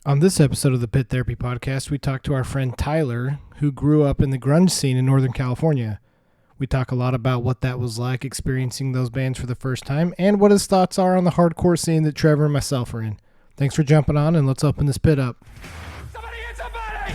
On this episode of the Pit Therapy Podcast, we talk to our friend Tyler, who grew up in the grunge scene in Northern California. We talk a lot about what that was like experiencing those bands for the first time and what his thoughts are on the hardcore scene that Trevor and myself are in. Thanks for jumping on, and let's open this pit up. Somebody hit somebody!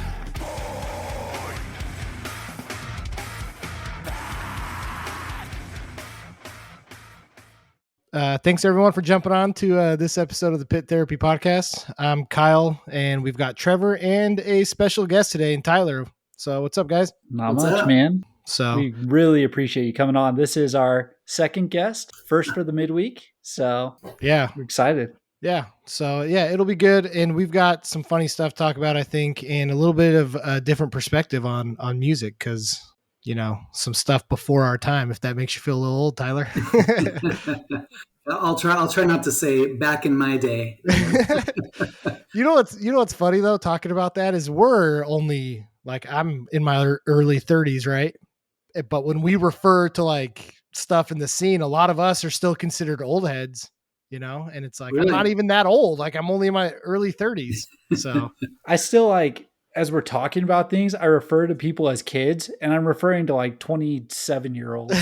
Thanks everyone for jumping on to this episode of the Pit Therapy Podcast. I'm Kyle, and we've got Trevor and a special guest today, and Tyler. So what's up, guys? Not much, man. So we really appreciate you coming on. This is our second guest, first for the midweek. So yeah, we're excited. Yeah. So yeah, it'll be good. And we've got some funny stuff to talk about, I think, and a little bit of a different perspective on music. Cause you know, some stuff before our time, if that makes you feel a little old, Tyler. I'll try not to say back in my day. You know what's funny though, talking about that is we're only like, I'm in my early 30s, right? But when we refer to like stuff in the scene, a lot of us are still considered old heads, you know? And it's like, really? I'm not even that old. Like I'm only in my early 30s. So I still like, as we're talking about things, I refer to people as kids, and I'm referring to like 27-year-olds.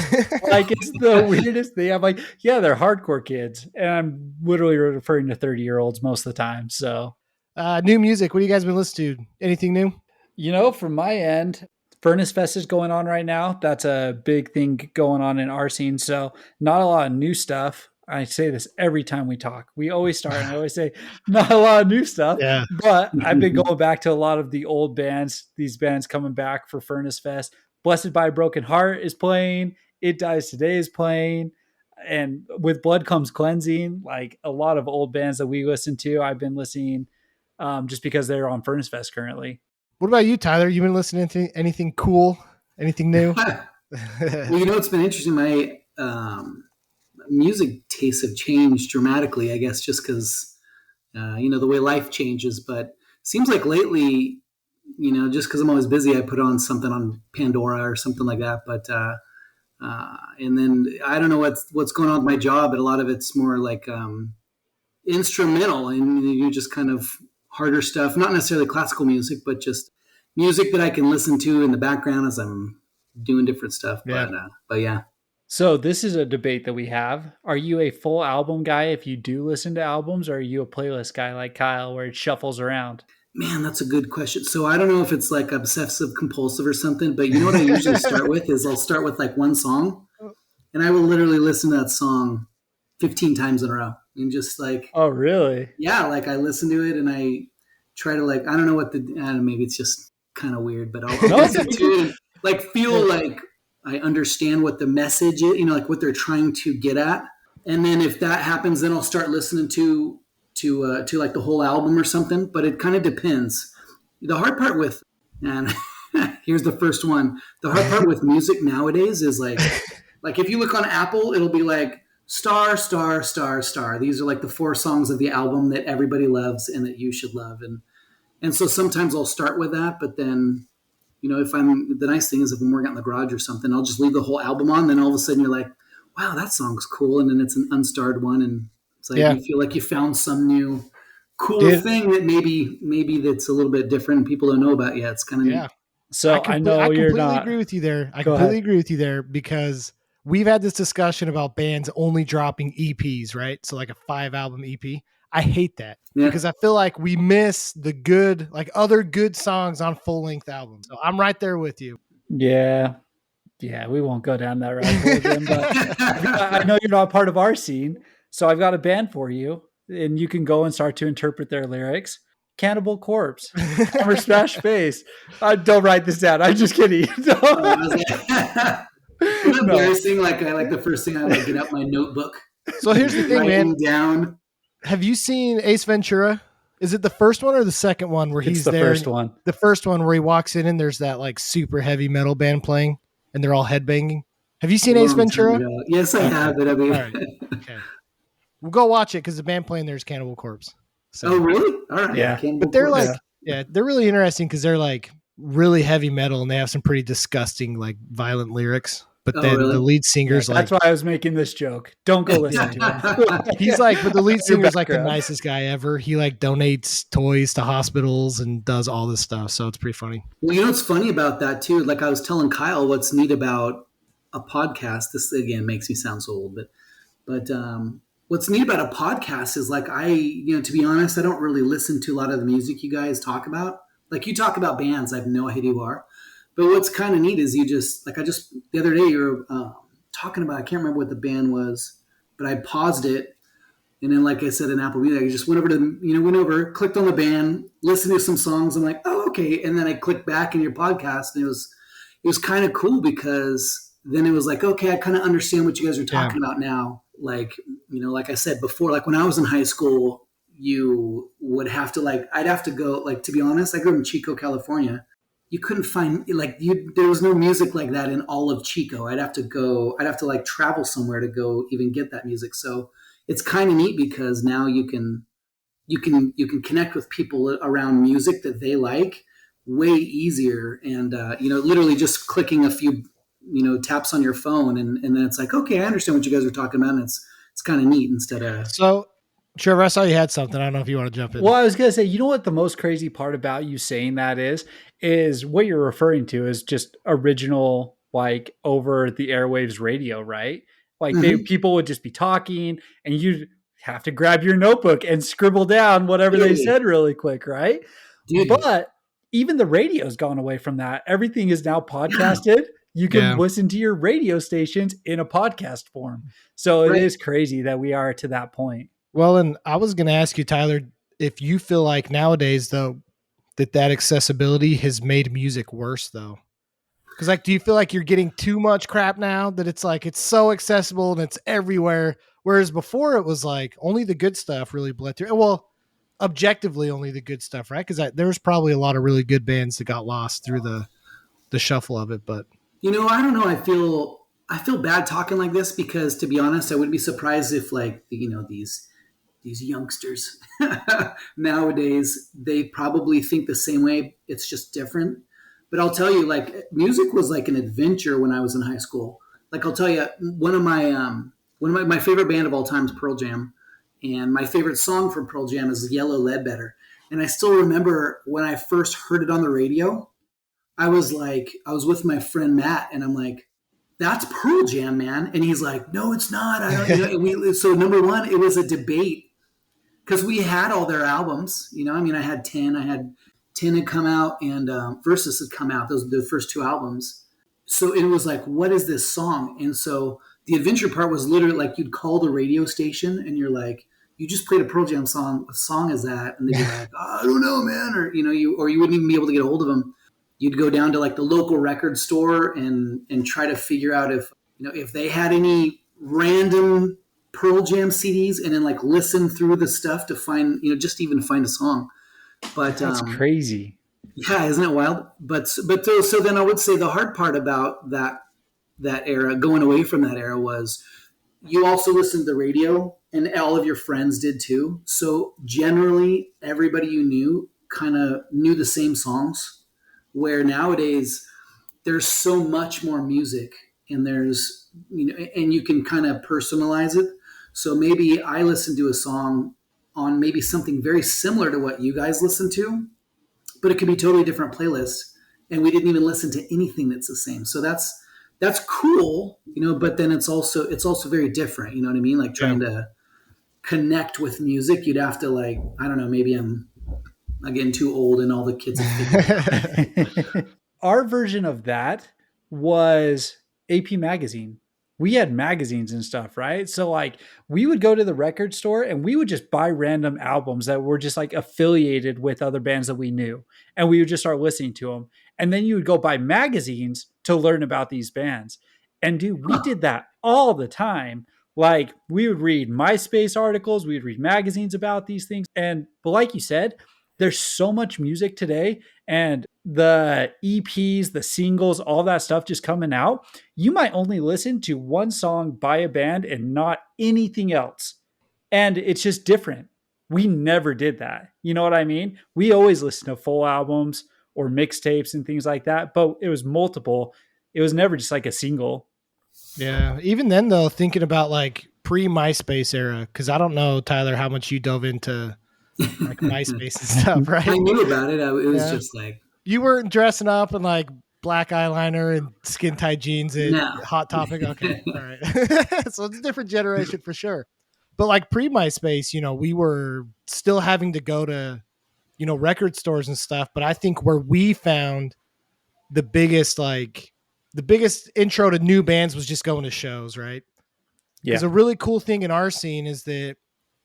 Like it's the weirdest thing. I'm like, yeah, they're hardcore kids, and I'm literally referring to 30-year-olds most of the time. So, new music. What have you guys been listening to? Anything new? You know, from my end, Furnace Fest is going on right now. That's a big thing going on in our scene. So, not a lot of new stuff. I say this every time we talk. We always start and I always say, not a lot of new stuff. Yeah. But I've been going back to a lot of the old bands, these bands coming back for Furnace Fest. Blessed by a Broken Heart is playing. It Dies Today is playing. And With Blood Comes Cleansing. Like a lot of old bands that we listen to, I've been listening just because they're on Furnace Fest currently. What about you, Tyler? You been listening to anything cool? Anything new? Well, you know, it's been interesting. My music tastes have changed dramatically, I guess, just because, you know, the way life changes. But seems like lately, you know, just because I'm always busy, I put on something on Pandora or something like that. But and then I don't know what's going on with my job, but a lot of it's more like instrumental, and you just kind of harder stuff, not necessarily classical music, but just music that I can listen to in the background as I'm doing different stuff. Yeah. But yeah. So this is a debate that we have. Are you a full album guy if you do listen to albums, or are you a playlist guy like Kyle where it shuffles around? Man, that's a good question. So I don't know if it's like obsessive compulsive or something, but you know what I usually start with is I'll start with like one song, and I will literally listen to that song 15 times in a row and just like, oh really? Yeah. Like I listen to it and I try to like, I don't know what maybe it's just kind of weird, but I'll listen to it and like feel like I understand what the message is, you know, like what they're trying to get at. And then if that happens, then I'll start listening to like the whole album or something, but it kind of depends. The hard part with, and here's the first one. The hard part with music nowadays is like if you look on Apple, it'll be like star, star, star, star. These are like the 4 songs of the album that everybody loves and that you should love. And so sometimes I'll start with that, but then, you know, the nice thing is if I'm working out in the garage or something, I'll just leave the whole album on. Then all of a sudden you're like, wow, that song's cool. And then it's an unstarred one. And it's like, you feel like you found some new cool thing that maybe that's a little bit different and people don't know about yet. It's kind of neat. So I completely agree with you there. I completely agree with you there because we've had this discussion about bands only dropping EPs, right? So like a 5 album EP. I hate that because I feel like we miss the good, like other good songs on full length albums. So I'm right there with you. Yeah. Yeah. We won't go down that rabbit hole again, but I know you're not part of our scene. So I've got a band for you and you can go and start to interpret their lyrics. Cannibal Corpse, Hammer Smash Face. Don't write this down. I'm just kidding. Embarrassing. Like the first thing I like get out my notebook. So here's the thing, man. Down. Have you seen Ace Ventura? Is it the first one or the second one where he's there? First one. The first one where he walks in and there's that like super heavy metal band playing and they're all headbanging. Have you seen Ace Ventura? Yes, I have. But I mean, all right. Okay. We'll go watch it because the band playing there is Cannibal Corpse. So, oh, really? All right. Yeah. But they're like, they're really interesting because they're like really heavy metal and they have some pretty disgusting, like violent lyrics. but Oh, then the really? lead Yeah, singer's that's like, why I was making this joke. Don't go listen to him. he's like, but the lead Your singer's like the background. nicest guy ever. He like donates toys to hospitals and does all this stuff. So it's pretty funny. Well, you know what's funny about that too? Like I was telling Kyle, what's neat about a podcast. This again makes me sound so old, but what's neat about a podcast is like to be honest, I don't really listen to a lot of the music you guys talk about. Like you talk about bands, I have no idea who you are. But what's kind of neat is you just like I just the other day you were talking about. I can't remember what the band was, but I paused it. And then, like I said, in Apple Music, I just went over to, clicked on the band, listened to some songs. I'm like, oh, okay. And then I clicked back in your podcast, and it was kind of cool because then it was like, okay, I kind of understand what you guys are talking about now. Like, like I said before, like when I was in high school, you would have to I'd have to go, like, to be honest, I grew up in Chico, California. You couldn't find there was no music like that in all of Chico. I'd have to like travel somewhere to go even get that music. So it's kind of neat because now you can connect with people around music that they like way easier, and literally just clicking a few taps on your phone, and then it's like, okay, I understand what you guys are talking about, and it's kind of neat instead of. So, Trevor, I saw you had something. I don't know if you want to jump in. Well, I was going to say, you know what the most crazy part about you saying that is what you're referring to is just original, like over the airwaves radio, right? Like people would just be talking and you'd have to grab your notebook and scribble down whatever they said really quick, right? Dude. But even the radio's gone away from that. Everything is now podcasted. You can listen to your radio stations in a podcast form. So it is crazy that we are to that point. Well, and I was going to ask you, Tyler, if you feel like nowadays, though, that accessibility has made music worse, though. Because, like, do you feel like you're getting too much crap now that it's like it's so accessible and it's everywhere? Whereas before it was like only the good stuff really bled through. Well, objectively, only the good stuff, right? Because there's probably a lot of really good bands that got lost through the shuffle of it. But I don't know. I feel bad talking like this because, to be honest, I wouldn't be surprised if these youngsters nowadays, they probably think the same way. It's just different. But I'll tell you, like, music was like an adventure when I was in high school. Like, I'll tell you, my favorite band of all time is Pearl Jam, and my favorite song from Pearl Jam is Yellow Ledbetter. And I still remember when I first heard it on the radio. I was with my friend Matt, and I'm like, "That's Pearl Jam, man." And he's like, "No, it's not." So number one, it was a debate because we had all their albums. I had 10. I had 10 had come out, and Versus had come out. Those were the first two albums. So it was like, what is this song? And so the adventure part was literally like you'd call the radio station, and you're like, you just played a Pearl Jam song. What song is that? And they'd be like, oh, I don't know, man. Or you wouldn't even be able to get a hold of them. You'd go down to like the local record store and try to figure out if they had any random Pearl Jam CDs, and then like listen through the stuff to find, just even find a song. But that's crazy. Yeah, isn't it wild? But so then I would say the hard part about that era, going away from that era, was you also listened to the radio, and all of your friends did too. So generally, everybody you knew kind of knew the same songs. Where nowadays there's so much more music, and there's and you can kind of personalize it. So maybe I listen to a song on maybe something very similar to what you guys listen to, but it could be totally different playlists, and we didn't even listen to anything that's the same. So that's cool, but then it's also very different. You know what I mean? Like trying to connect with music, you'd have to, like, I don't know, maybe I'm getting too old and all the kids have Our version of that was AP Magazine. We had magazines and stuff, right? So like we would go to the record store and we would just buy random albums that were just like affiliated with other bands that we knew. And we would just start listening to them. And then you would go buy magazines to learn about these bands. And dude, we did that all the time. Like we would read MySpace articles, we would read magazines about these things. But like you said, there's so much music today, and the EPs, the singles, all that stuff just coming out. You might only listen to one song by a band and not anything else. And it's just different. We never did that. You know what I mean? We always listened to full albums or mixtapes and things like that, but it was multiple. It was never just like a single. Yeah. Even then, though, thinking about like pre MySpace era, because I don't know, Tyler, how much you dove into like MySpace and stuff, I right? knew about it. It was Yeah. just like, You weren't dressing up in like black eyeliner and skin tight jeans at no. Hot Topic. Okay. All right. So it's a different generation for sure. But like pre MySpace, we were still having to go to, record stores and stuff. But I think where we found the biggest, the biggest intro to new bands was just going to shows, right? Yeah. Because a really cool thing in our scene is that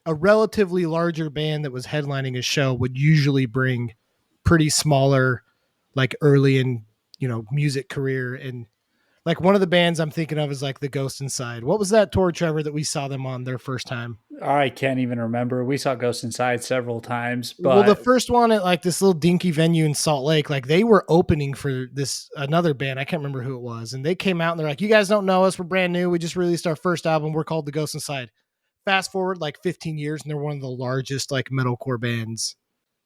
a relatively larger band that was headlining a show would usually bring pretty smaller, like early in, music career. And like one of the bands I'm thinking of is like the Ghost Inside. What was that tour, Trevor, that we saw them on their first time? I can't even remember. We saw Ghost Inside several times, Well, the but first one at like this little dinky venue in Salt Lake, like they were opening for this another band. I can't remember who it was. And they came out and they're like, "You guys don't know us. We're brand new. We just released our first album. We're called The Ghost Inside." Fast forward like 15 years and they're one of the largest like metalcore bands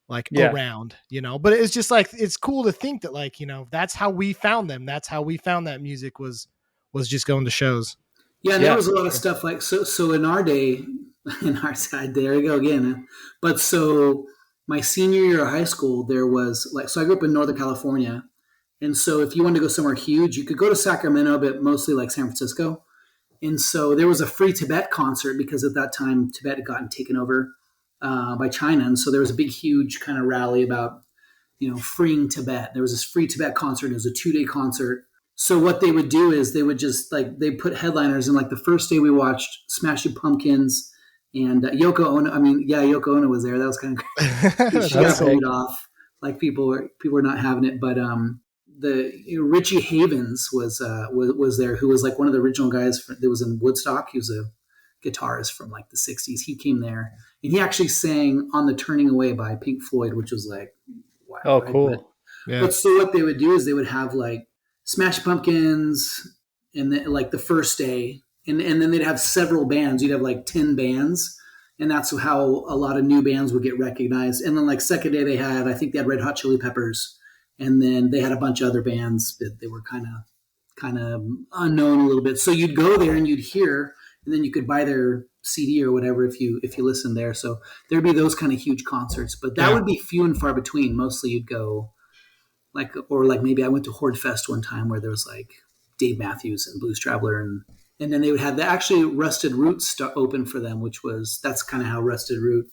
like yeah, around, but it's just like, it's cool to think that like, that's how we found them. That's how we found that music was just going to shows. Yeah, and there yeah, was a for lot of sure. stuff like so in our day, in our side, there we go again. Huh? But so my senior year of high school, there was like, so I grew up in Northern California. And so if you wanted to go somewhere huge, you could go to Sacramento, but mostly like San Francisco. And so there was a free Tibet concert because at that time Tibet had gotten taken over by China, and so there was a big, huge kind of rally about freeing Tibet. There was this free Tibet concert. It was a 2-day concert. So what they would do is they would just like they put headliners, and like the first day we watched Smashing Pumpkins and Yoko Ono. I mean, yeah, Yoko Ono was there. That was kind of she got Okay. booed off. Like people were not having it, but the Richie Havens was there, who was like one of the original guys that was in Woodstock. He was a guitarist from like the '60s. He came there, and he actually sang on the "Turning Away" by Pink Floyd, which was like wow, Oh, right? But cool. Yeah. but so what they would do is they would have like Smash Pumpkins, and then like the first day, and then they'd have several bands. You'd have like 10 bands. And that's how a lot of new bands would get recognized. And then like second day I think they had Red Hot Chili Peppers, and then they had a bunch of other bands that they were kind of unknown a little bit. So you'd go there and you'd hear, and then you could buy their CD or whatever if you listened there. So there'd be those kind of huge concerts, but that would be few and far between. Mostly you'd go like maybe I went to Horde Fest one time where there was like Dave Matthews and Blues Traveler, and then they would have actually Rusted Root open for them, that's kind of how Rusted Root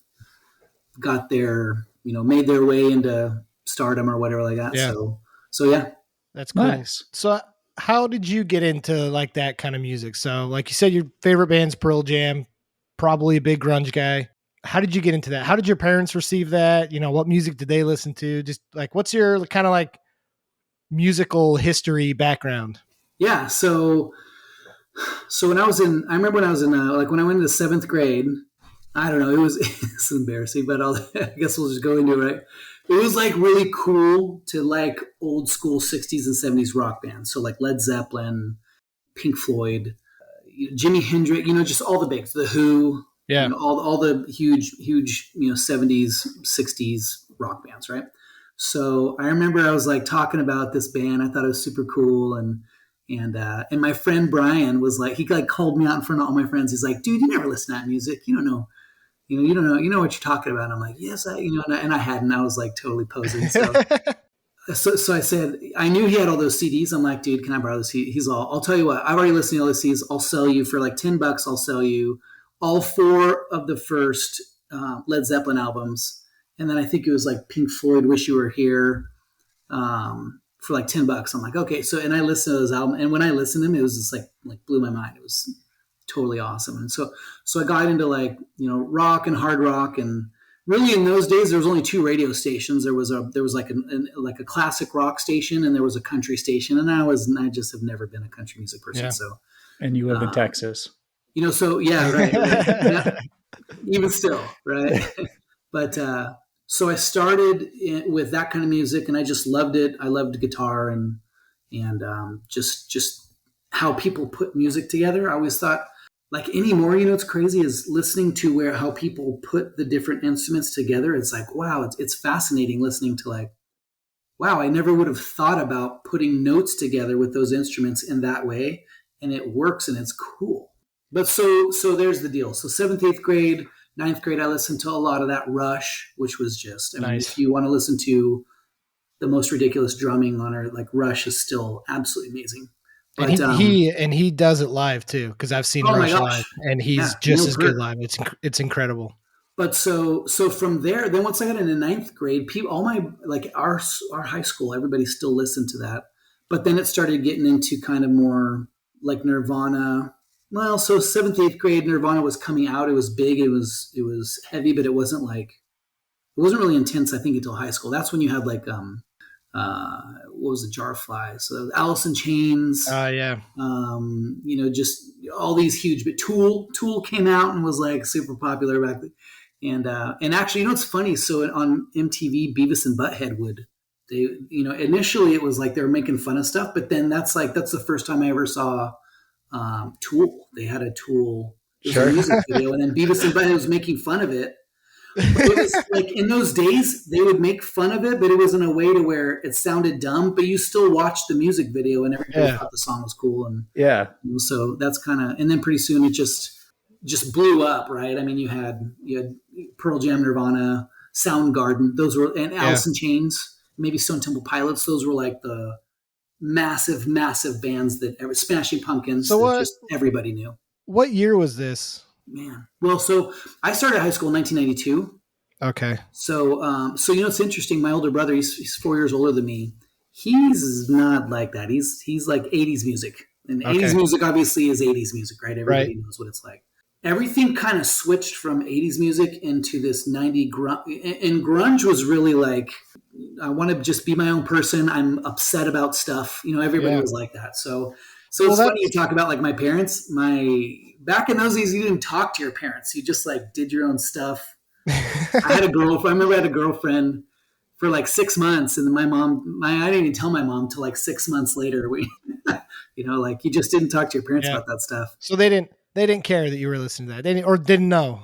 got made their way into stardom or whatever like that. Yeah. So yeah. That's cool. Nice. So how did you get into like that kind of music? So like you said, your favorite band's Pearl Jam, probably a big grunge guy. How did you get into that? How did your parents receive that? What music did they listen to? Just like, what's your kind of like musical history background? Yeah. So when I remember when I was in like when I went into seventh grade, I don't know, it's embarrassing, but I guess we'll just go into it. Right? It was like really cool to like old school 60s and 70s rock bands. So like Led Zeppelin, Pink Floyd, Jimi Hendrix, just all the bigs, The Who, Yeah. all the huge 70s, 60s rock bands, right? So I remember I was like talking about this band. I thought it was super cool, and my friend Brian was like, he like called me out in front of all my friends. He's like, "Dude, you never listen to that music. You don't know, you don't know, what you're talking about." And I'm like, "Yes, and I hadn't. I was like totally posing." So I said, I knew he had all those CDs. I'm like, "Dude, can I borrow the CD?" He's all, "I'll tell you what, I've already listened to all the CDs. I'll sell you for like $10. I'll sell you all 4 of the first Led Zeppelin albums, and then I think it was like Pink Floyd, "Wish You Were Here." For like $10. I'm like, okay. So, and I listened to those albums, and when I listened to them, it was just like blew my mind. It was totally awesome. And so I got into like, rock and hard rock. And really in those days, there was only 2 radio stations. There was like a classic rock station, and there was a country station. And I just have never been a country music person. Yeah. So, And you live in Texas. so yeah, right. Yeah. Even still, right. But, so I started with that kind of music, and I just loved it. I loved guitar and just how people put music together. I always thought, like anymore, it's crazy is listening to how people put the different instruments together. It's like, wow, it's fascinating listening to like, wow, I never would have thought about putting notes together with those instruments in that way, and it works and it's cool. But so there's the deal. So 7th, 8th grade, 9th grade, I listened to a lot of that Rush, which was just, I mean, Nice. if you want to listen to the most ridiculous drumming on her, like Rush is still absolutely amazing. But And he does it live too, because I've seen oh my Rush gosh, live, and he's yeah, just Neil as good Peart. live. It's incredible. But so from there, then once I got into 9th grade, people, all my, like our high school, everybody still listened to that. But then it started getting into kind of more like Nirvana. Well, so 7th, 8th grade, Nirvana was coming out. It was big. It was heavy, but it wasn't really intense. I think until high school. That's when you had like what was the Jarfly? So Alice in Chains. Yeah. Just all these huge. But Tool came out and was like super popular back then. And actually, it's funny. So on MTV, Beavis and Butthead they initially it was like they were making fun of stuff, but then that's the first time I ever saw Tool. They had a Tool a music video, and then Beavis and Butthead was making fun of it. But it was like in those days they would make fun of it, but it was in a way to where it sounded dumb, but you still watched the music video and everybody thought the song was cool. And so that's kind of, and then pretty soon it just blew up, right? I mean, you had Pearl Jam, Nirvana, Soundgarden, those were, and Alice in Chains, maybe Stone Temple Pilots. Those were like the massive bands that Smashing Pumpkins. So that just everybody knew. What year was this? Man, well, so I started high school in 1992. Okay. So it's interesting. My older brother, he's 4 years older than me. He's not like that. He's like 80s music, and 80s music obviously is 80s music, right? Everybody knows what it's like. Everything kind of switched from 80s music into this 90s grunge, and grunge was really like, I want to just be my own person. I'm upset about stuff. Everybody was like that. So it's funny you talk about like my parents. Back in those days, you didn't talk to your parents. You just like did your own stuff. I remember I had a girlfriend for like 6 months, and my mom, I didn't even tell my mom till like 6 months later. We, like you just didn't talk to your parents about that stuff. So they didn't care that you were listening to that. They didn't know.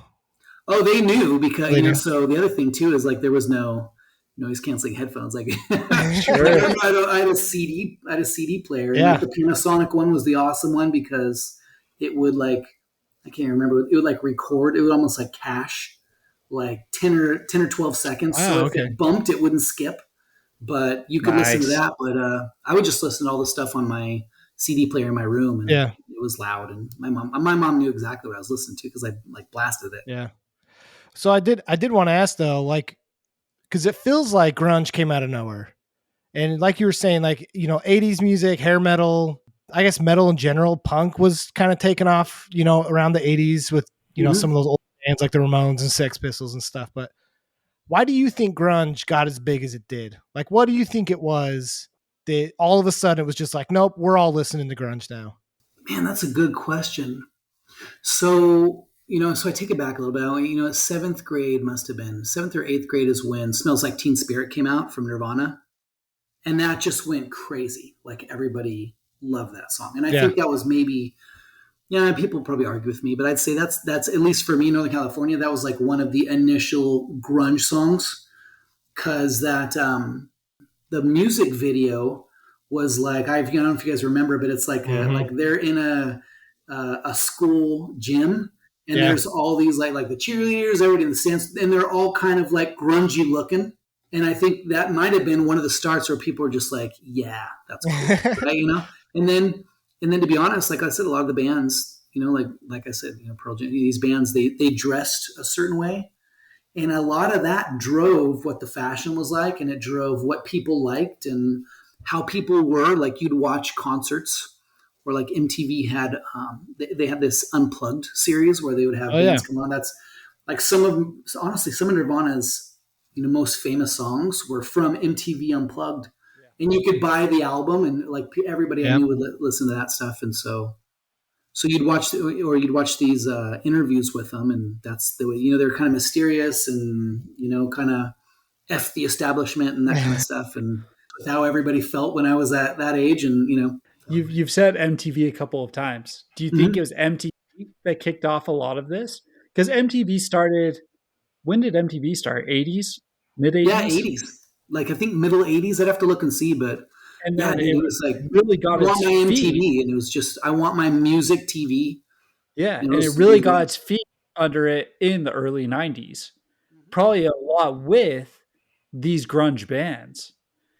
Oh, they knew because so the other thing too is like there was no noise canceling headphones. Like I had a CD player. And like the Panasonic one was the awesome one because it would like, I can't remember. It would like record. It would almost like cache like 10 or 12 seconds. So if it bumped, it wouldn't skip, but you could listen to that. But I would just listen to all the stuff on my CD player in my room, and it was loud. And my mom knew exactly what I was listening to because I like blasted it. Yeah. So I did want to ask though, like, because it feels like grunge came out of nowhere, and like you were saying, like 80s music, hair metal, I guess metal in general, punk was kind of taken off, around the 80s with some of those old bands like the Ramones and Sex Pistols and stuff. But why do you think grunge got as big as it did? Like, what do you think it was that all of a sudden it was just like, nope, we're all listening to grunge now? Man, that's a good question. So, so I take it back a little bit. 7th grade must have been 7th or 8th grade is when Smells Like Teen Spirit came out from Nirvana. And that just went crazy. Like everybody loved that song. And I think that was maybe, people probably argue with me, but I'd say that's at least for me in Northern California, that was like one of the initial grunge songs. Cause that, the music video was like, I don't know if you guys remember, but it's like, like they're in a school gym, and there's all these like the cheerleaders, everybody in the stands, and they're all kind of like grungy looking. And I think that might have been one of the starts where people are just like, yeah, that's cool, right? And then to be honest, like I said, a lot of the bands, like I said, Pearl Jam, these bands, they dressed a certain way. And a lot of that drove what the fashion was like, and it drove what people liked and how people were. Like you'd watch concerts, or like MTV had, they had this Unplugged series where they would have bands come on. That's like some of Nirvana's, most famous songs were from MTV Unplugged, and you could buy the album, and like everybody I knew would listen to that stuff. And so you'd watch these interviews with them, and that's the way, they're kind of mysterious and, kind of F the establishment and that kind of stuff. And with how everybody felt when I was at that age. And, You've said MTV a couple of times. Do you think it was MTV that kicked off a lot of this? Because MTV started, when did MTV start? 80s? Mid 80s? Yeah, 80s. Like I think middle 80s. I'd have to look and see, but And yeah, then dude, it it was like, really I got want its my feet. MTV, and it was just, I want my music TV. Yeah, You know, and it really got its feet under it in the early 90s. Probably a lot with these grunge bands.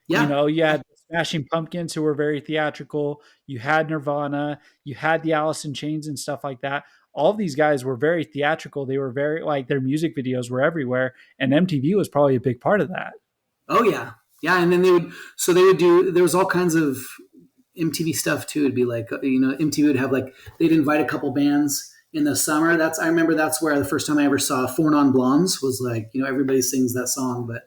You yeah, know, you had the Smashing Pumpkins who were very theatrical. You had Nirvana. You had the Alice in Chains and stuff like that. All of these guys were very theatrical. They were very like their music videos were everywhere, and MTV was probably a big part of that. oh yeah, yeah. And then they would do. There was all kinds of MTV stuff too. It'd be like, MTV would have like, they'd invite a couple bands in the summer. I remember that's where the first time I ever saw Four Non Blondes was like, everybody sings that song, but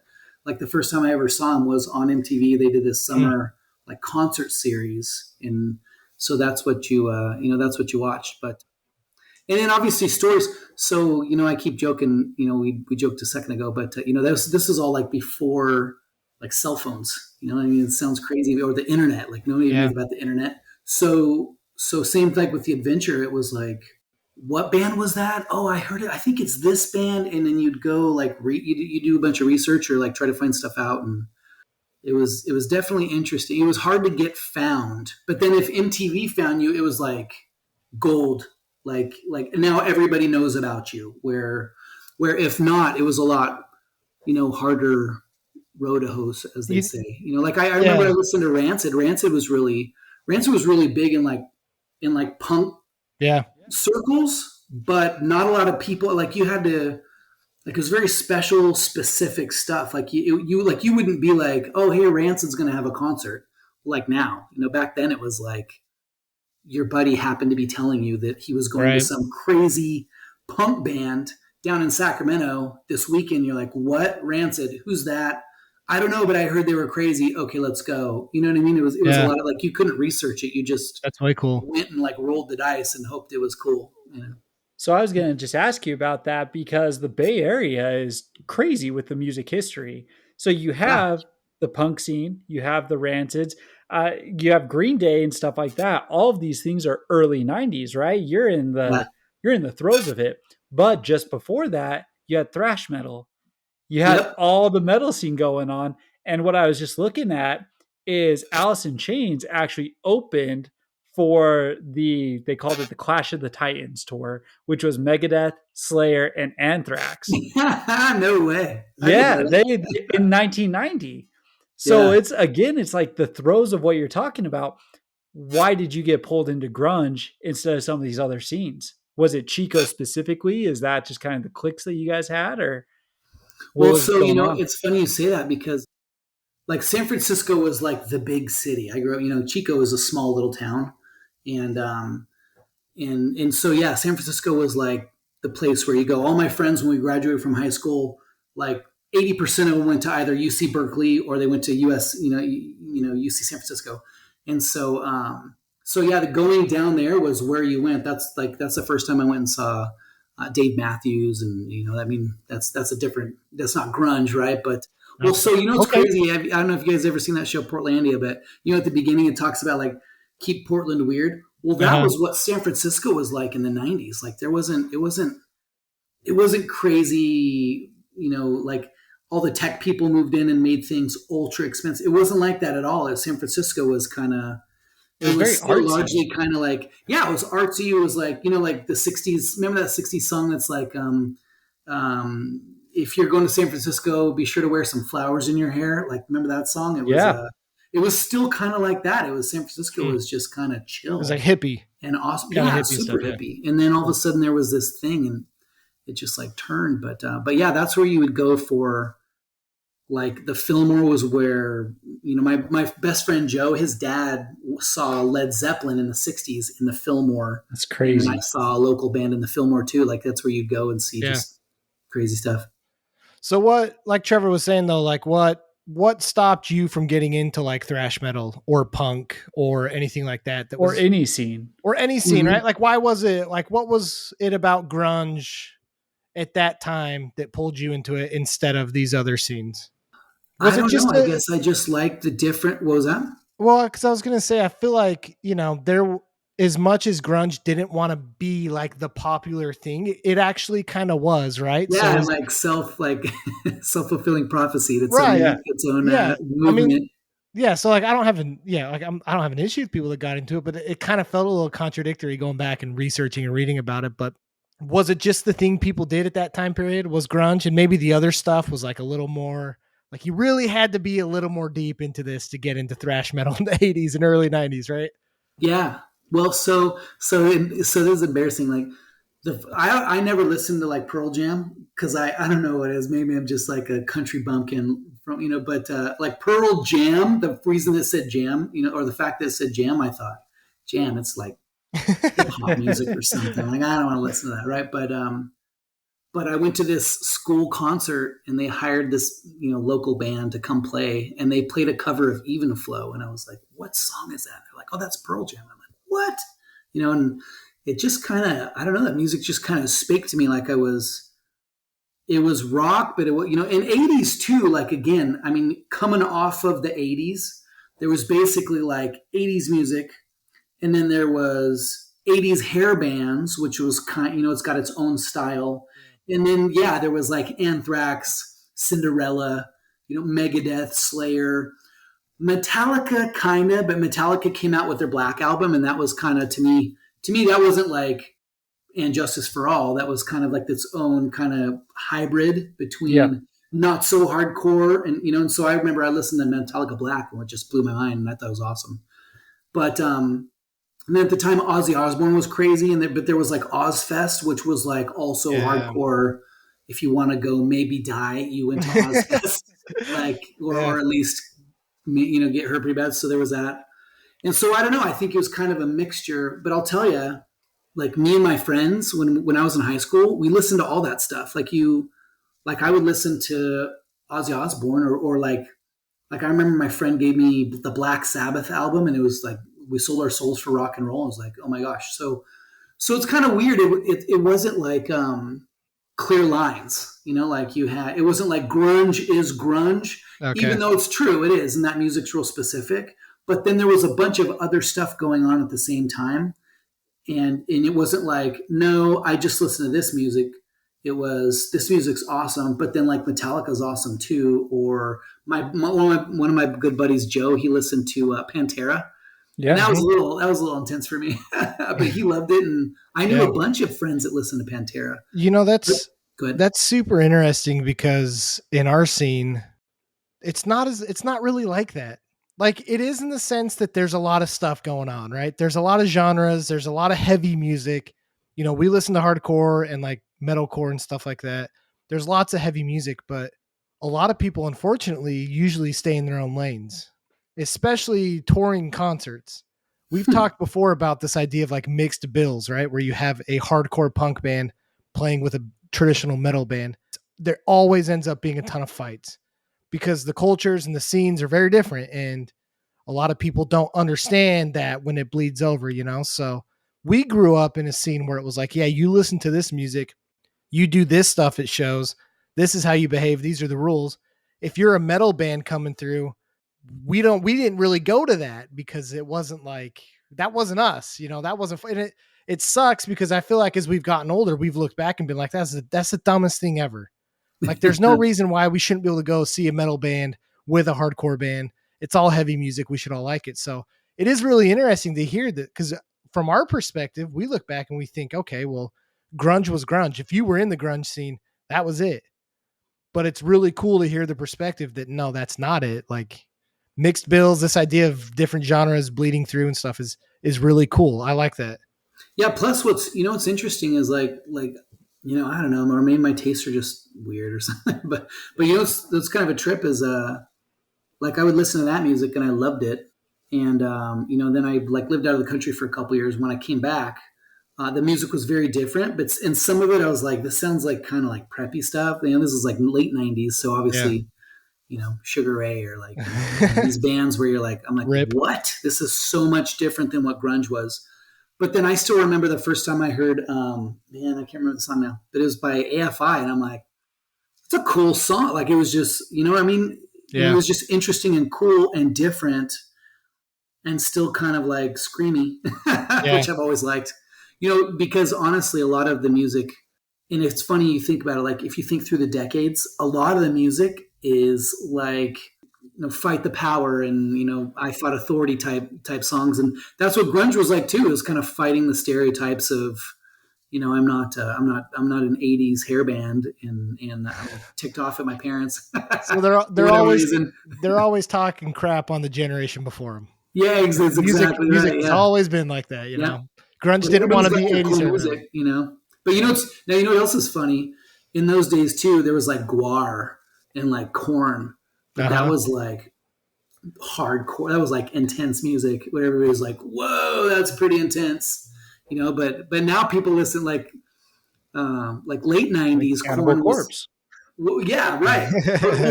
like the first time I ever saw them was on MTV. They did this summer like concert series, and so that's what that's what you watched. But and then obviously stories. So I keep joking. We joked a second ago, but this is all like before like cell phones. I mean, it sounds crazy, or the internet. Like nobody even Yeah. knows about the internet. So same thing with the adventure. It was like, what band was that? Oh, I heard it. I think it's this band. And then you'd go like you do a bunch of research or like try to find stuff out, and it was definitely interesting. It was hard to get found, but then if MTV found you, it was like gold. Like now everybody knows about you. Where if not, it was a lot harder road to hose, as they You- say. Like I remember I listened to Rancid. Rancid was really big in like punk Yeah. circles, but not a lot of people. Like you had to, like, it was very special, specific stuff. Like you wouldn't be like, oh, hey, Rancid's going to have a concert. Like now, back then it was like your buddy happened to be telling you that he was going to Right. some crazy punk band down in Sacramento this weekend. You're like, what? Rancid? Who's that? I don't know, but I heard they were crazy. Okay, let's go. You know what I mean? It was a Yeah. lot of like, you couldn't research it. You just That's way cool. went and like rolled the dice and hoped it was cool. So I was going to just ask you about that because the Bay Area is crazy with the music history. So you have the punk scene, you have the Rancids, you have Green Day and stuff like that. All of these things are early 90s, right? You're in the throes of it. But just before that, you had thrash metal. You had all the metal scene going on. And what I was just looking at is Alice in Chains actually opened for they called it the Clash of the Titans tour, which was Megadeth, Slayer, and Anthrax. No way. Yeah, they in 1990. So it's like the throes of what you're talking about. Why did you get pulled into grunge instead of some of these other scenes? Was it Chico specifically? Is that just kind of the clicks that you guys had, or what was going on? It's funny you say that because like San Francisco was like the big city. I grew up, Chico is a small little town. And so yeah, San Francisco was like the place where you go. All my friends when we graduated from high school, like 80% of them went to either UC Berkeley or they went to US, UC San Francisco. And so yeah, the going down there was where you went. That's the first time I went and saw Dave Matthews, and I mean that's not grunge, right? But well, so it's crazy. I don't know if you guys ever seen that show Portlandia, but at the beginning it talks about like keep Portland weird. Well, that was what San Francisco was like in the 90s. Like it wasn't crazy, like all the tech people moved in and made things ultra expensive. It wasn't like that at all. San Francisco was kind of, it was very artsy. largely kind of like, yeah, it was artsy. It was like, like the 60s. Remember that 60s song that's like, if you're going to San Francisco, be sure to wear some flowers in your hair. Like, remember that song? It was, it was still kind of like that. It was San Francisco was just kind of chill. It was like hippie and awesome. Kinda Yeah, hippie super stuff, yeah. hippie. And then all of a sudden there was this thing and it just like turned. But yeah, that's where you would go for like the Fillmore was where, my best friend Joe, his dad saw Led Zeppelin in the 60s in the Fillmore. That's crazy. And I saw a local band in the Fillmore too. Like that's where you'd go and see just crazy stuff. So what, like Trevor was saying though, like what stopped you from getting into like thrash metal or punk or anything like that? Or any scene, mm-hmm. Right? Like, why was it like, what was it about grunge at that time that pulled you into it instead of these other scenes? I don't know. I guess I just liked the different, what was that? Well, cause I was going to say, I feel like, there, as much as grunge didn't want to be like the popular thing, it actually kind of was, right? Yeah, so self-fulfilling prophecy. That's right. its own movement. Yeah, so like I don't have an I don't have an issue with people that got into it, but it kind of felt a little contradictory going back and researching and reading about it. But was it just the thing people did at that time period was grunge, and maybe the other stuff was like a little more like you really had to be a little more deep into this to get into thrash metal in the 80s and early 90s, right? Yeah. Well, so this is embarrassing. Like I never listened to like Pearl Jam because I don't know what it is. Maybe I'm just like a country bumpkin from but like Pearl Jam. The reason it said jam, or the fact that it said jam, I thought jam. It's like hip hop music or something. Like I don't want to listen to that, right? But I went to this school concert and they hired this local band to come play, and they played a cover of Even Flow, and I was like, "What song is that?" They're like, "Oh, that's Pearl Jam." I'm like, "What?" And it just kind of, I don't know, that music just kind of spake to me like it was rock, but in 80s too, like again, I mean, coming off of the 80s, there was basically like 80s music, and then there was 80s hair bands, which was it's got its own style. And then, yeah, there was like Anthrax, Cinderella, Megadeth, Slayer, Metallica, kind of, but Metallica came out with their Black Album, and that was kind of, to me, that wasn't like And Justice for All. That was kind of like its own kind of hybrid between not so hardcore. And so I remember I listened to Metallica Black, and it just blew my mind, and I thought it was awesome. But, and then at the time, Ozzy Osbourne was crazy, but there was like Ozfest, which was like also hardcore. If you want to go, maybe die, you went to Ozfest, or at least get hurt pretty bad. So there was that, and so I don't know. I think it was kind of a mixture. But I'll tell you, like me and my friends, when I was in high school, we listened to all that stuff. Like I would listen to Ozzy Osbourne, or like I remember my friend gave me the Black Sabbath album, and it was like, we sold our souls for rock and roll. I was like, oh my gosh. So it's kind of weird. It wasn't like clear lines, like it wasn't like grunge is grunge, even though it's true, it is. And that music's real specific. But then there was a bunch of other stuff going on at the same time. And it wasn't like, no, I just listen to this music. It was, this music's awesome, but then like Metallica's awesome too. Or one of my good buddies, Joe, he listened to Pantera. Yeah, and that was a little intense for me, but he loved it, and I knew a bunch of friends that listened to Pantera. That's super interesting because in our scene, it's not really like that. Like it is in the sense that there's a lot of stuff going on, right? There's a lot of genres. There's a lot of heavy music. We listen to hardcore and like metalcore and stuff like that. There's lots of heavy music, but a lot of people, unfortunately, usually stay in their own lanes, especially touring concerts. We've talked before about this idea of like mixed bills, right? Where you have a hardcore punk band playing with a traditional metal band. There always ends up being a ton of fights because the cultures and the scenes are very different. And a lot of people don't understand that when it bleeds over, So we grew up in a scene where it was like, yeah, you listen to this music, you do this stuff at shows. This is how you behave. These are the rules. If you're a metal band coming through, we didn't really go to that because it wasn't like, that wasn't us, that wasn't, and it sucks because I feel like as we've gotten older, we've looked back and been like, that's the dumbest thing ever. Like there's no reason why we shouldn't be able to go see a metal band with a hardcore band. It's all heavy music. We should all like it. So it is really interesting to hear that, because from our perspective, we look back and we think, okay, well, grunge was grunge. If you were in the grunge scene, that was it. But it's really cool to hear the perspective that no, that's not it. Like mixed bills, this idea of different genres bleeding through and stuff is really cool. I like that. Yeah. Plus what's interesting is like, I don't know, or maybe my tastes are just weird or something, but that's kind of a trip is, like I would listen to that music and I loved it. And, then I like lived out of the country for a couple of years. When I came back, the music was very different, but in some of it, I was like, this sounds like kind of like preppy stuff. This is like late 90s. So obviously, Sugar Ray or like these bands where you're like, I'm like, Rip. What? This is so much different than what grunge was. But then I still remember the first time I heard, I can't remember the song now, but it was by AFI. And I'm like, it's a cool song. Like it was just, what I mean? Yeah. It was just interesting and cool and different and still kind of like screamy, which I've always liked. Because honestly, a lot of the music, and it's funny you think about it, like if you think through the decades, a lot of the music is like fight the power and I fought authority type songs, and that's what grunge was like too. It was kind of fighting the stereotypes of I'm not an '80s hair band, and I'm ticked off at my parents. So they're always talking crap on the generation before them. Yeah, exactly music right. has Yeah. always been like that, Yeah. Grunge But didn't want to be everybody's got 80s their hair cool band. music. But now what else is funny? In those days too, there was like Guar and like Corn. But that was like hardcore. That was like intense music. Where everybody was like, "Whoa, that's pretty intense," But now people listen like late '90s. Like Cannibal Corpse. Well, yeah, right.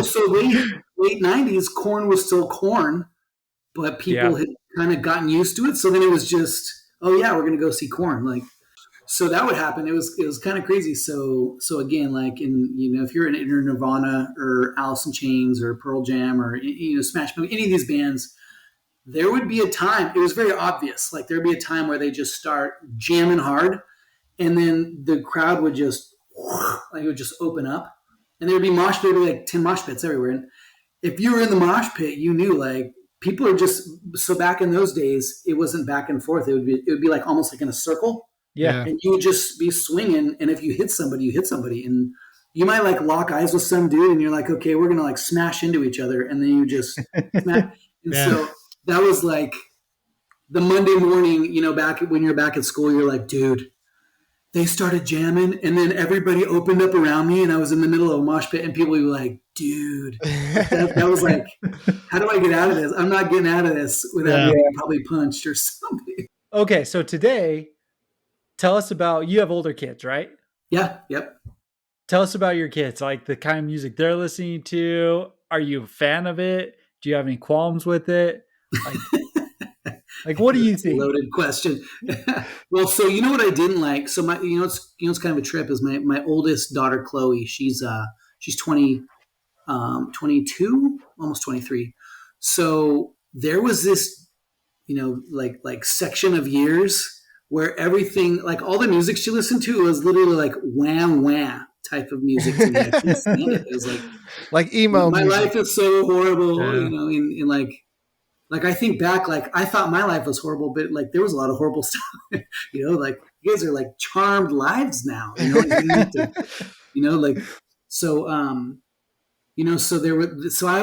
So late '90s, Corn was still Corn, but people had kind of gotten used to it. So then it was just, oh yeah, we're gonna go see Corn. Like, so that would happen. It was kind of crazy. So again, like if you're in Nirvana or Alice in Chains or Pearl Jam or Smash Mouth, any of these bands, there would be a time. It was very obvious. Like there'd be a time where they just start jamming hard, and then the crowd would just it would just open up, and there'd be mosh pit, like 10 mosh pits everywhere. And if you were in the mosh pit, you knew like people are just so back in those days, it wasn't back and forth. It would be like almost like in a circle. Yeah. And you would just be swinging. And if you hit somebody, you hit somebody. And you might like lock eyes with some dude and you're like, okay, we're going to like smash into each other. And then you just smash. And so that was like the Monday morning, back when you're back at school, you're like, dude, they started jamming, and then everybody opened up around me, and I was in the middle of a mosh pit, and people would be like, dude, that was like, how do I get out of this? I'm not getting out of this without being probably punched or something. Okay, so today, tell us about, you have older kids, right? Yeah, yep. Tell us about your kids, like the kind of music they're listening to. Are you a fan of it? Do you have any qualms with it? Like what do you think? Loaded question. Well, so you know what I didn't like. So my, it's kind of a trip. Is my oldest daughter Chloe. She's 22, almost 23. So there was this, like section of years where everything, like all the music she listened to was literally like wham wham type of music to me. I couldn't stand it. It was like emo. My music. life is so horrible. In like I think back, like I thought my life was horrible, but like there was a lot of horrible stuff. Like you guys are like charmed lives now. So I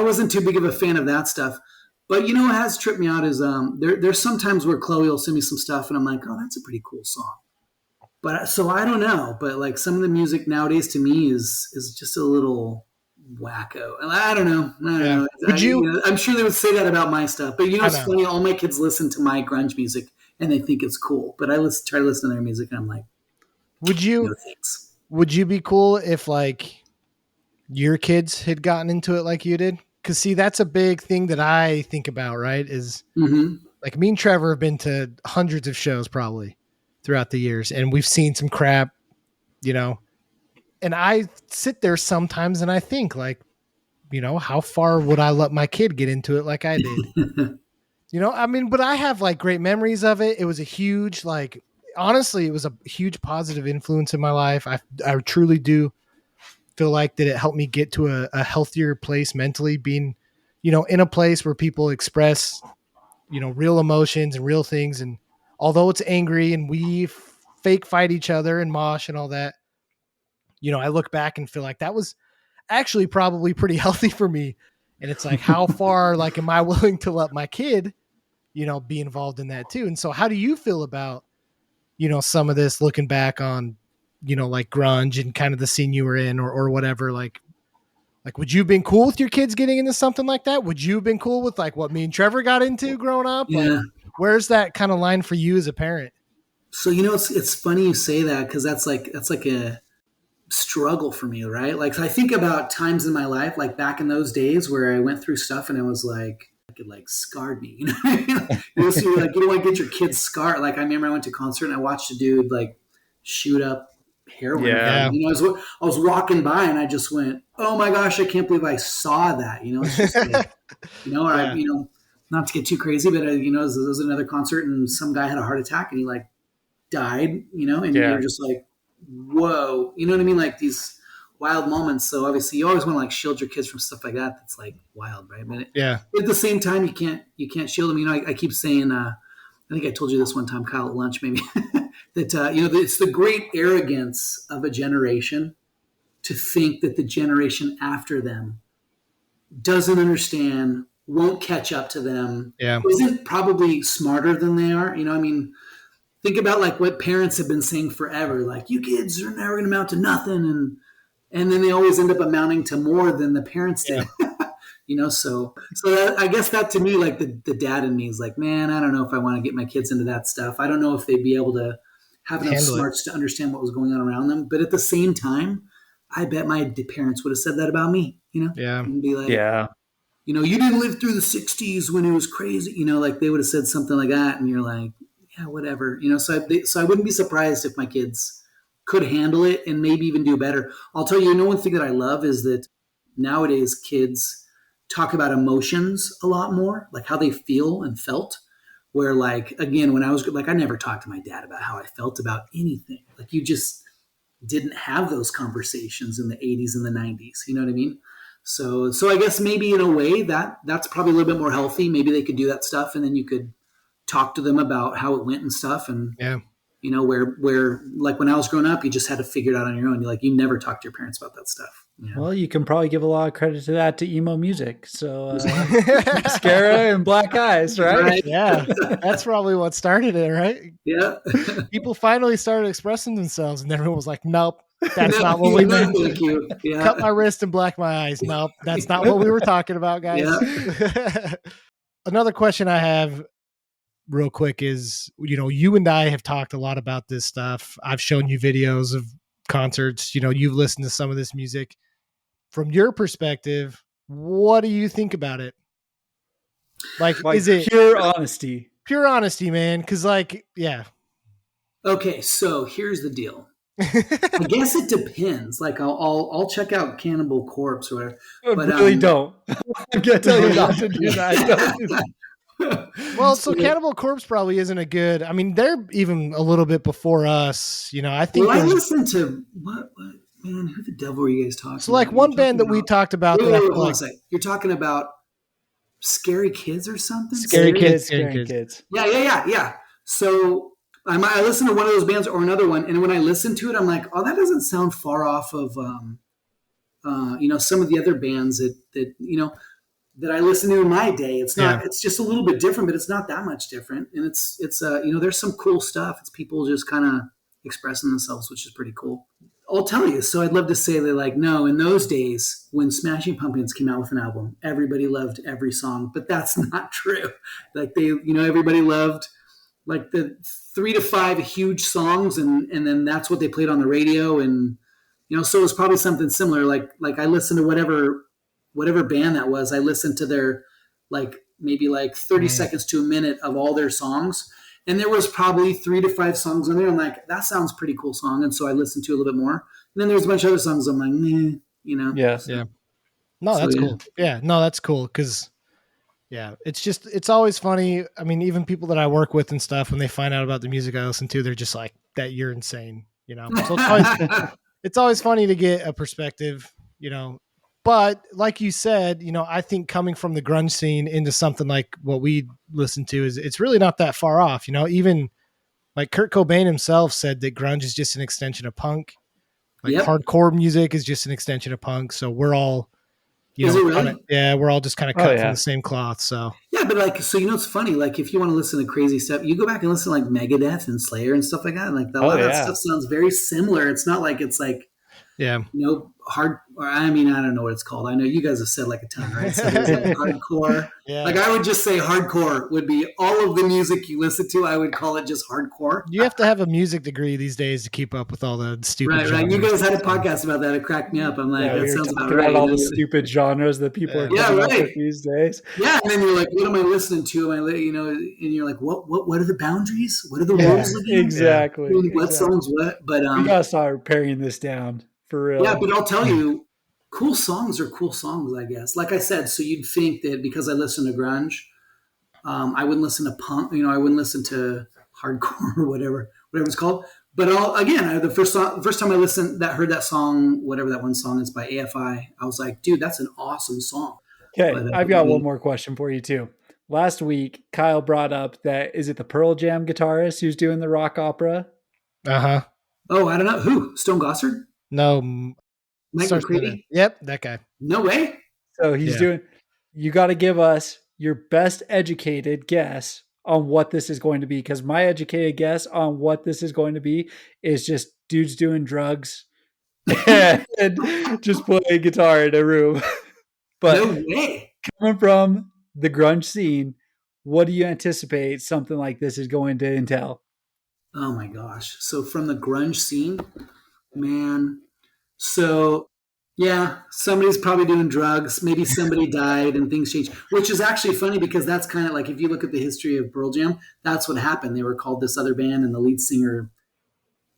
wasn't too big of a fan of that stuff. But what has tripped me out is there's sometimes where Chloe will send me some stuff and I'm like, oh, that's a pretty cool song. But so I don't know. But like some of the music nowadays to me is just a little wacko. I don't know. I'm sure they would say that about my stuff. But it's funny. All my kids listen to my grunge music and they think it's cool. But I try to listen to their music and I'm like, would you be cool if like your kids had gotten into it like you did? Because see, that's a big thing that I think about. Right? Is like me and Trevor have been to hundreds of shows probably throughout the years, and we've seen some crap. And I sit there sometimes and I think like, how far would I let my kid get into it like I did? But I have like great memories of it. It was a huge, honestly, it was a huge positive influence in my life. I truly do feel like that it helped me get to a healthier place mentally, being, in a place where people express, real emotions and real things. And although it's angry and we fake fight each other and mosh and all that, I look back and feel like that was actually probably pretty healthy for me. And it's like, how far, like, am I willing to let my kid, be involved in that too? And so how do you feel about, some of this looking back on, like grunge and kind of the scene you were in or whatever, like, would you have been cool with your kids getting into something like that? Would you have been cool with like what me and Trevor got into growing up? Yeah. Like, where's that kind of line for you as a parent? So, it's funny you say that because that's like a struggle for me, right? Like I think about times in my life, like back in those days where I went through stuff and it was like, it like scarred me, so you're like, you don't want to get your kids scarred. Like I remember I went to a concert and I watched a dude like shoot up heroin. Yeah. I was walking by and I just went, oh my gosh, I can't believe I saw that. It's just like, not to get too crazy, but there was another concert and some guy had a heart attack and he like died, and you're just like, whoa, you know what I mean? Like these wild moments. So obviously you always want to like shield your kids from stuff like that. That's like wild, right? But at the same time, you can't shield them. You know, I keep saying, I think I told you this one time, Kyle, at lunch, maybe that, you know, it's the great arrogance of a generation to think that the generation after them doesn't understand, won't catch up to them, isn't probably smarter than they are. You know, I mean, think about like what parents have been saying forever, like you kids are never going to amount to nothing. And then they always end up amounting to more than the parents did. You know, so that, I guess that to me, like the dad in me is like, man, I don't know if I want to get my kids into that stuff. I don't know if they'd be able to have enough smarts to understand what was going on around them. But at the same time, I bet my parents would have said that about me, you know? And be like, you know, you didn't live through the 60s when it was crazy. You know, like they would have said something like that. And you're like, yeah, whatever. You know, so I wouldn't be surprised if my kids could handle it and maybe even do better. I'll tell you, one thing that I love is that nowadays kids talk about emotions a lot more, like how they feel and felt. Where like, again, when I was like, I never talked to my dad about how I felt about anything. Like you just didn't have those conversations in the 80s and the 90s. You know what I mean? So I guess maybe in a way that's probably a little bit more healthy. Maybe they could do that stuff and then you could talk to them about how it went and stuff. And, you know, where like when I was growing up, you just had to figure it out on your own. You never talk to your parents about that stuff. You know? Well, you can probably give a lot of credit to that to emo music. So Mascara and Black Eyes, right? Yeah. That's probably what started it, right? Yeah. People finally started expressing themselves and everyone was like, nope, that's not what we meant. Thank you. Yeah. Cut my wrist and black my eyes. Nope, that's not what we were talking about, guys. Another question I have real quick is, you know, you and I have talked a lot about this stuff. I've shown you videos of concerts, you know, you've listened to some of this music. From your perspective, what do you think about it? Like is it pure honesty? Pure honesty, man. Cause like, Okay. So here's the deal. I guess it depends. Like I'll check out Cannibal Corpse or whatever. But really don't. I'm gonna tell you not to do that. Well, so Cannibal Corpse probably isn't a good. I mean, they're even a little bit before us. You know, I think. Well, I listened to what man? Who the devil are you guys talking? So, like about? one band that we talked about. You're talking about Scary Kids or something? Scary Kids. Yeah. So I listened to one of those bands or another one, and when I listened to it, I'm like, oh, that doesn't sound far off of, you know, some of the other bands that you know that I listened to in my day. It's not. It's just a little bit different, but it's not that much different. And it's you know, there's some cool stuff. It's people just kind of expressing themselves, which is pretty cool. I'll tell you. So I'd love to say that, like, no, in those days when Smashing Pumpkins came out with an album, everybody loved every song, but that's not true. Like you know, everybody loved like the 3 to 5 huge songs, and then that's what they played on the radio, and you know, so it was probably something similar. Like I listened to whatever band that was. I listened to their like maybe like 30 seconds to a minute of all their songs. And there was probably 3 to 5 songs on there. I'm like, that sounds pretty cool song. And so I listened to a little bit more. And then there's a bunch of other songs. I'm like, meh, you know? Yeah. No, that's cool. Yeah. No, that's cool. Cause it's always funny. I mean, even people that I work with and stuff, when they find out about the music I listen to, they're just like, that you're insane, you know? So it's always funny to get a perspective, you know? But like you said, you know, I think coming from the grunge scene into something like what we listen to it's really not that far off. You know, even like Kurt Cobain himself said that grunge is just an extension of punk. Like hardcore music is just an extension of punk. So we're all, you know, really? we're all just kind of cut from the same cloth. So yeah, but like, so you know, it's funny. Like, if you want to listen to crazy stuff, you go back and listen to like Megadeth and Slayer and stuff like that. And like a lot of that stuff sounds very similar. It's not like it's like. You know, I don't know what it's called. I know you guys have said like a ton, right? So there's like hardcore. Like I would just say hardcore would be all of the music you listen to. I would call it just hardcore. You have to have a music degree these days to keep up with all the stupid. Right. You guys had a podcast about that. It cracked me up. I'm like, that sounds about right. About all the stupid genres that people are coming up with these days. Yeah, and then you're like, what am I listening to? You know, and you're like, what are the boundaries? What are the rules again? Exactly. What songs? What? But we gotta start paring this down. For real. Yeah, but I'll tell you, cool songs are cool songs, I guess. Like I said, so you'd think that because I listen to grunge, I wouldn't listen to punk, you know, I wouldn't listen to hardcore or whatever it's called. But the first time I heard that song, whatever that one song is by AFI, I was like, dude, that's an awesome song. Okay, But I've got one more question for you too. Last week, Kyle brought up that is it the Pearl Jam guitarist who's doing the rock opera? Uh-huh. Oh, I don't know. Who? Stone Gossard? No. Mike McCready? Yep, that guy. No way. So he's doing, you got to give us your best educated guess on what this is going to be. Because my educated guess on what this is going to be is just dudes doing drugs and just playing guitar in a room. But no way. Coming from the grunge scene, what do you anticipate something like this is going to entail? Oh my gosh. So from the grunge scene, man. So yeah, somebody's probably doing drugs. Maybe somebody died and things changed, which is actually funny because that's kind of like, if you look at the history of Pearl Jam, that's what happened. They were called this other band and the lead singer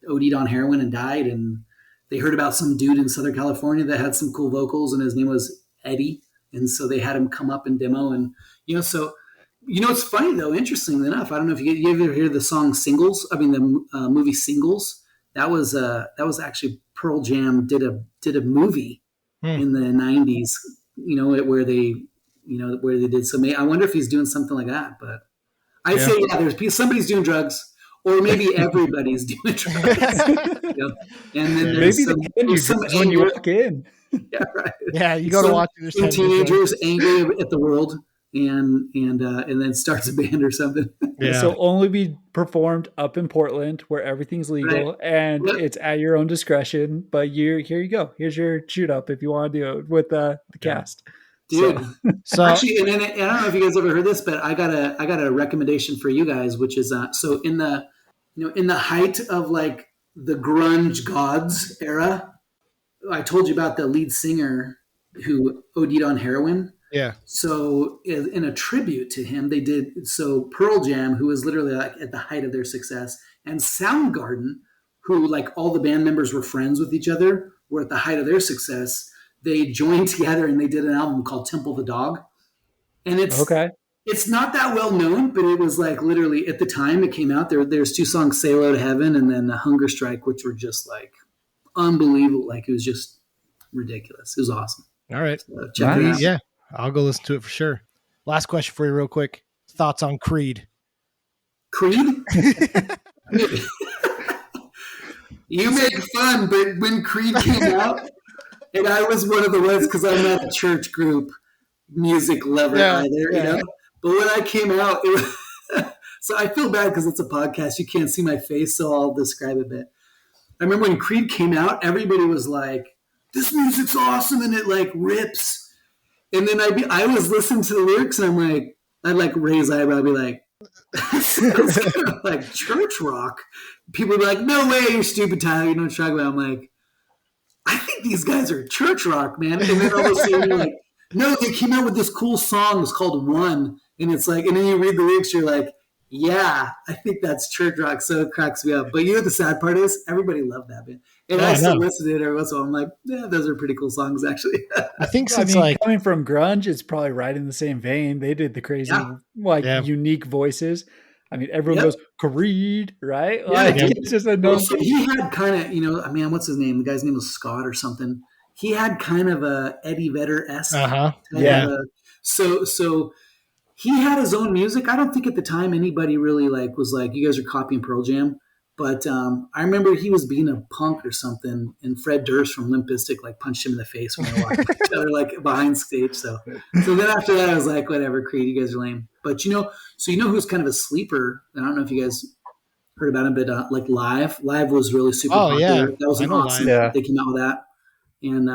OD'd on heroin and died. And they heard about some dude in Southern California that had some cool vocals and his name was Eddie. And so they had him come up and demo. And, it's funny though, interestingly enough, I don't know if you ever hear the song Singles. I mean, the movie Singles. That was actually Pearl Jam did a movie in the 90s, where they did. So I wonder if he's doing something like that, but I'd say, there's somebody's doing drugs, or maybe everybody's doing drugs. And then maybe when you walk in. Yeah, right. Yeah, you go to watch this. Some teenagers angry at the world, and then starts a band or something. Yeah. So only be performed up in Portland where everything's legal and it's at your own discretion. But here you go. Here's your shoot up if you want to do it with the cast. Dude. So actually, and I don't know if you guys ever heard this, but I got a recommendation for you guys, which is so in the height of like the grunge gods era, I told you about the lead singer who OD'd on heroin. Yeah. So in a tribute to him, they did, so Pearl Jam, who was literally like at the height of their success, and Soundgarden, who like all the band members were friends with each other, were at the height of their success. They joined together and they did an album called Temple the Dog. And it's not that well known, but it was like literally at the time it came out, there's two songs, Say Hello to Heaven and then The Hunger Strike, which were just like unbelievable. Like it was just ridiculous. It was awesome. All right. So check it out. Yeah. I'll go listen to it for sure. Last question for you real quick. Thoughts on Creed? Creed? You make fun, but when Creed came out, and I was one of the ones, because I'm not a church group music lover either, But when I came out, it was, so I feel bad because it's a podcast. You can't see my face, so I'll describe a bit. I remember when Creed came out, everybody was like, this music's awesome, and it like rips. And then I was listening to the lyrics, and I'd like raise eyebrow, I'd be like, sounds kind of like church rock. People would be like, no way, you're stupid, Tyler, you know what I'm talking about. I'm like, I think these guys are church rock, man. And then all of a sudden you're like, no, they came out with this cool song. It's called One. And it's like, and then you read the lyrics, you're like, yeah, I think that's church rock. So it cracks me up. But you know what the sad part is? Everybody loved that band. And I still listen to it every once in a while. I'm like, yeah, those are pretty cool songs, actually. I think coming from grunge, it's probably right in the same vein. They did the crazy, unique voices. I mean, everyone goes, Creed, right? Yeah, it's just a no. So he had kind of, what's his name? The guy's name was Scott or something. He had kind of a Eddie Vedder-esque. So he had his own music. I don't think at the time anybody really was like, you guys are copying Pearl Jam. But I remember he was being a punk or something, and Fred Durst from Limp Bizkit punched him in the face when they walked each other behind stage. So then after that, I was like, whatever, Creed, you guys are lame. But who's kind of a sleeper? I don't know if you guys heard about him, but Live was really super popular. Yeah. That was an awesome. Yeah. They came out with that, and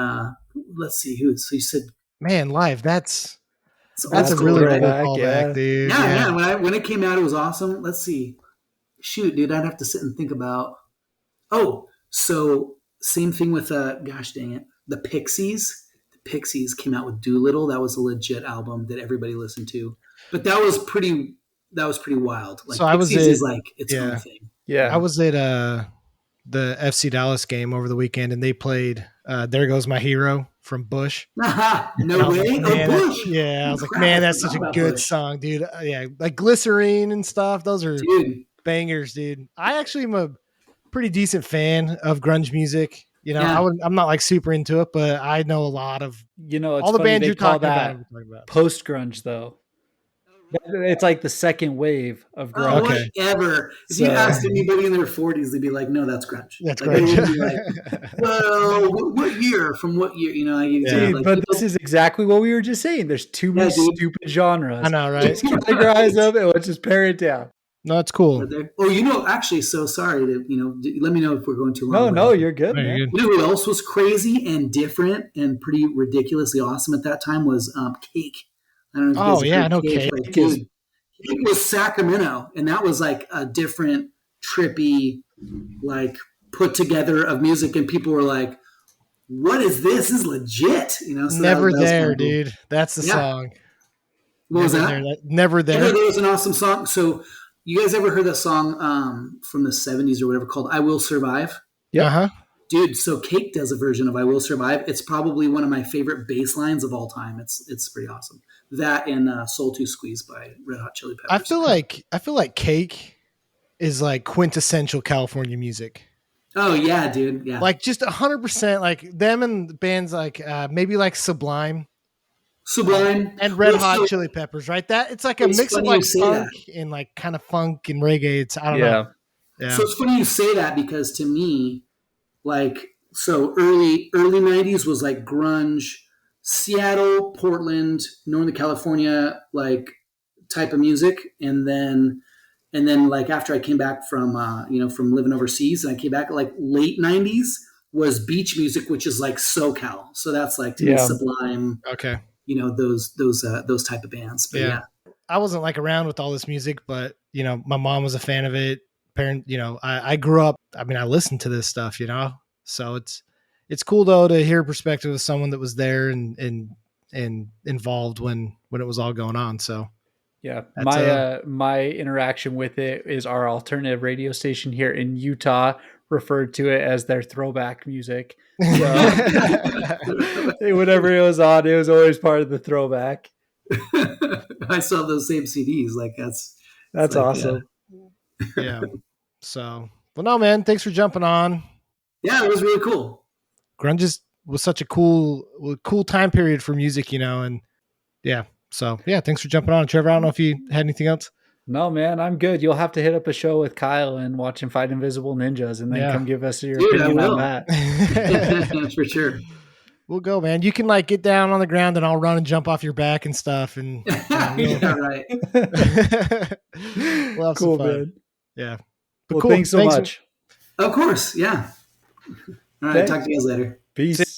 let's see who. So you said, man, Live. That's a really cool callback, dude. Yeah. When it came out, it was awesome. Let's see. Shoot, dude, I'd have to sit and think about. Oh, so same thing with gosh dang it, the Pixies. The Pixies came out with Doolittle. That was a legit album that everybody listened to. But that was pretty wild. So I was is its own thing. Yeah, I was at the FC Dallas game over the weekend, and they played "There Goes My Hero" from Bush. No way, Bush. I was like, man, that's such a good song, dude. Yeah, like Glycerine and stuff. Those are bangers, dude. I actually am pretty decent fan of grunge music. You know, Yeah. I'm not like super into it, but I know a lot of You know, it's all the funny bands they you're call talking about. that post grunge though. It's like the second wave of Oh, grunge. Okay. whatever. If you So- asked anybody in their 40s, they'd be like, "No, that's grunge." That's like, great. They wouldn't be like, "Well, what year? From what year?" You know, Yeah. like, but this is exactly what we were just saying. There's too many dude. stupid genres. I know, right? Let's categorize them and let's just pare it down. No, that's cool. Oh, you know, actually, so sorry to let me know if we're going too long. No, you're good, Very man. good. You know who else was crazy and different and pretty ridiculously awesome at that time was Cake. I don't know if you guys Oh have yeah, I heard know Cake. Cake. Like, dude, it was Sacramento, and that was like a different, trippy, like put together of music, and people were like, "What is this? This is legit." You know, so Never that was There, kinda cool. dude. That's the Yeah. song. What was Never that? There. Never There. Never There was an awesome song. So, you guys ever heard that song from the '70s or whatever called "I Will Survive"? Yep. Uh-huh. Dude, so Cake does a version of "I Will Survive." It's probably one of my favorite bass lines of all time. It's pretty awesome. That and "Soul to Squeeze" by Red Hot Chili Peppers. I feel like Cake is like quintessential California music. Oh yeah, dude. Yeah, Like just 100%. Like them and bands like maybe like Sublime Sublime and Red Well, Hot so Chili Peppers, right? That it's like a it's mix of funny like you say funk and like kind of funk and reggae. It's I don't know. Yeah. So it's funny you say that because to me, like, so early '90s was like grunge, Seattle, Portland, Northern California, like type of music, and then like after I came back from from living overseas, and I came back like late '90s was beach music, which is like SoCal. So that's like to me Sublime, Okay. those type of bands. But yeah. I wasn't like around with all this music, but you know, my mom was a fan of it. I grew up. I mean, I listened to this stuff, so it's cool though to hear a perspective of someone that was there and involved when it was all going on. So yeah, that's my interaction with it is our alternative radio station here in Utah referred to it as their throwback music. So whenever it was on, it was always part of the throwback. I saw those same CDs. Like that's like, awesome. Yeah. So, well, no, man. Thanks for jumping on. Yeah, it was really cool. Grunge was such a cool time period for music, and yeah. So yeah, thanks for jumping on, Trevor. I don't know if you had anything else. No, man, I'm good. You'll have to hit up a show with Kyle and watch him fight invisible ninjas, and then come give us your opinion on that. For sure. We'll go, man. You can like get down on the ground and I'll run and jump off your back and stuff. And yeah, right. We'll have cool, some fun. Man. Yeah. But cool. Thanks so much. Of course. Yeah. All right. Talk to you guys later. Peace.